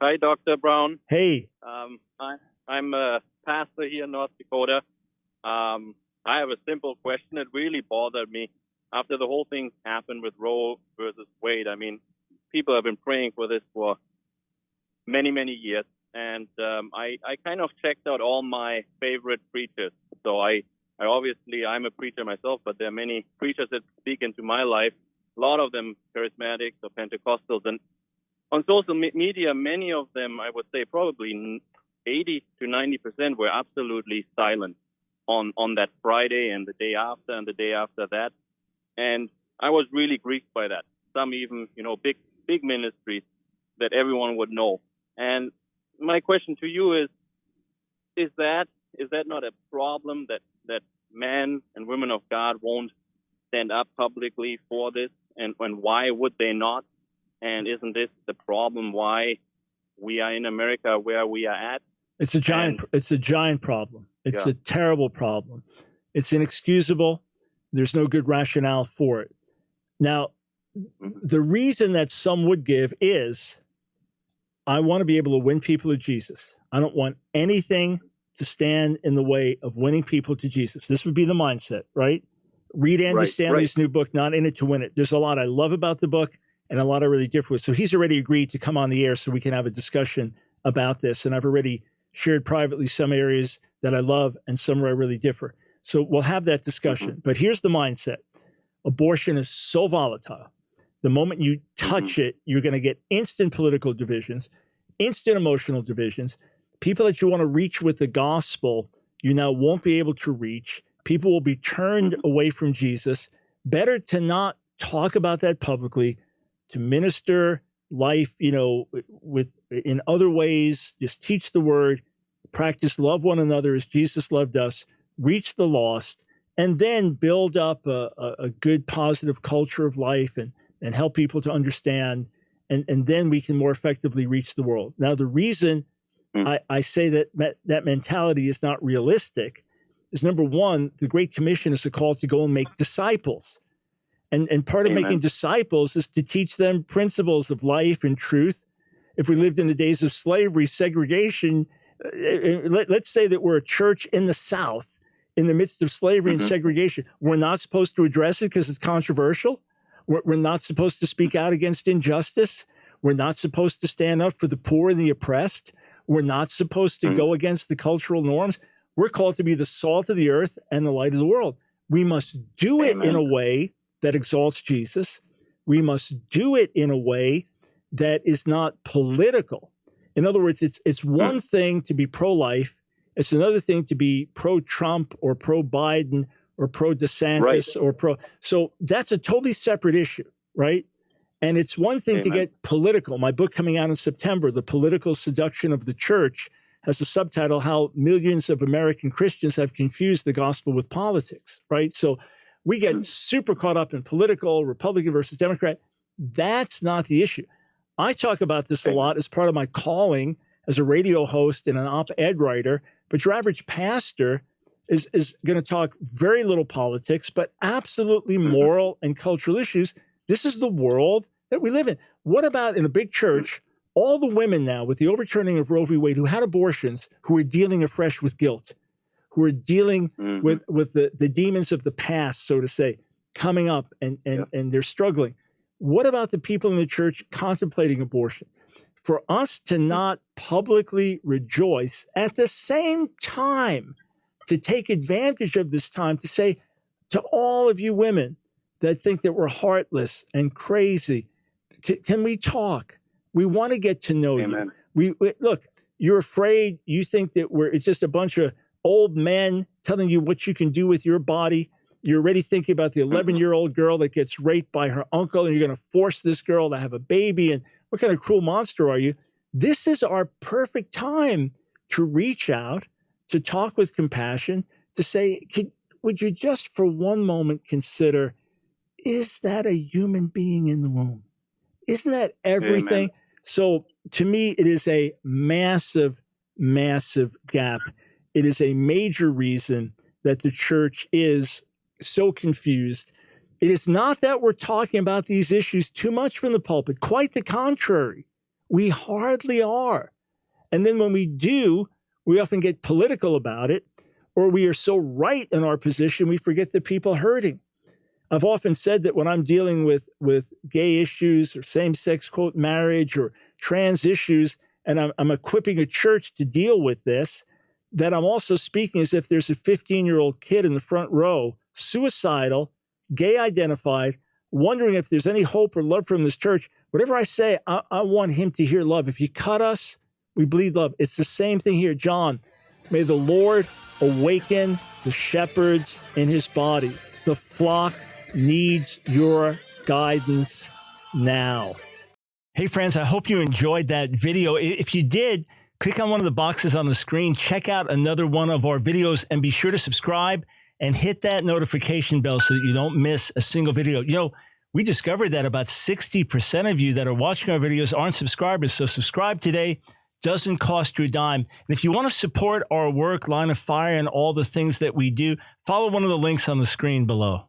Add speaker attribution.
Speaker 1: Hi, Dr. Brown.
Speaker 2: Hey.
Speaker 1: I'm a pastor here in North Dakota. I have a simple question. It really bothered me after the whole thing happened with Roe versus Wade. I mean, people have been praying for this for many, many years. And I kind of checked out all my favorite preachers. So I'm a preacher myself, but there are many preachers that speak into my life. A lot of them charismatics or Pentecostals. And on social media, many of them, I would say probably 80 to 90% were absolutely silent on that Friday and the day after and the day after that. And I was really grieved by that. Some even, big ministries that everyone would know. And my question to you is that not a problem that men and women of God won't stand up publicly for this? And why would they not? And isn't this the problem why we are in America where we are at?
Speaker 2: It's a giant problem. It's a terrible problem. It's inexcusable. There's no good rationale for it. Now, the reason that some would give is, I want to be able to win people to Jesus. I don't want anything to stand in the way of winning people to Jesus. This would be the mindset, right? Read Andy Stanley's new book, Not in It to Win It. There's a lot I love about the book and a lot I really differ with. So he's already agreed to come on the air so we can have a discussion about this. And I've already shared privately some areas that I love and some where I really differ. So we'll have that discussion. But here's the mindset. Abortion is so volatile. The moment you touch it, you're going to get instant political divisions, instant emotional divisions. People that you want to reach with the gospel, you now won't be able to reach. People will be turned away from Jesus. Better to not talk about that publicly, to minister life, in other ways, just teach the word, practice love one another as Jesus loved us, reach the lost, and then build up a good, positive culture of life and help people to understand. And then we can more effectively reach the world. Now, the reason I say that mentality is not realistic is, number one, the Great Commission is a call to go and make disciples. And part of making disciples is to teach them principles of life and truth. If we lived in the days of slavery, segregation, let's say that we're a church in the South in the midst of slavery and segregation. We're not supposed to address it because it's controversial. We're not supposed to speak out against injustice. We're not supposed to stand up for the poor and the oppressed. We're not supposed to go against the cultural norms. We're called to be the salt of the earth and the light of the world. We must do it in a way that exalts Jesus. We must do it in a way that is not political. In other words, it's one thing to be pro-life. It's another thing to be pro-Trump or pro-Biden or pro-DeSantis or pro. So that's a totally separate issue, right? And it's one thing to get political. My book coming out in September, The Political Seduction of the Church, has a subtitle, How Millions of American Christians Have Confused the Gospel with Politics, right? So we get super caught up in political, Republican versus Democrat. That's not the issue. I talk about this a lot as part of my calling as a radio host and an op-ed writer, but your average pastor is going to talk very little politics, but absolutely moral and cultural issues. This is the world that we live in. What about in a big church, all the women now with the overturning of Roe v. Wade who had abortions, who are dealing afresh with guilt, who are dealing with the demons of the past, so to say, coming up and they're struggling. What about the people in the church contemplating abortion? For us to not publicly rejoice at the same time, to take advantage of this time to say to all of you women that think that we're heartless and crazy, can we talk? We want to get to know you. We look, you're afraid, you think that it's just a bunch of old men telling you what you can do with your body. You're already thinking about the 11-year-old girl that gets raped by her uncle, and you're going to force this girl to have a baby. And what kind of cruel monster are you? This is our perfect time to reach out, to talk with compassion, to say, would you just for one moment consider, is that a human being in the womb? Isn't that everything? So to me, it is a massive, massive gap. It is a major reason that the church is so confused. It is not that we're talking about these issues too much from the pulpit. Quite the contrary. We hardly are. And then when we do, we often get political about it, or we are so right in our position, we forget the people hurting. I've often said that when I'm dealing with gay issues or same-sex, quote, marriage or trans issues, and I'm equipping a church to deal with this, that I'm also speaking as if there's a 15-year-old kid in the front row, suicidal, gay identified, wondering if there's any hope or love from this church. Whatever I say, I want him to hear love. If you cut us, we bleed love. It's the same thing here, John. May the Lord awaken the shepherds in his body. The flock needs your guidance now. Hey, friends, I hope you enjoyed that video. If you did, click on one of the boxes on the screen, check out another one of our videos, and be sure to subscribe and hit that notification bell so that you don't miss a single video. You know, we discovered that about 60% of you that are watching our videos aren't subscribers, so subscribe today. Doesn't cost you a dime. And if you want to support our work, Line of Fire, and all the things that we do, follow one of the links on the screen below.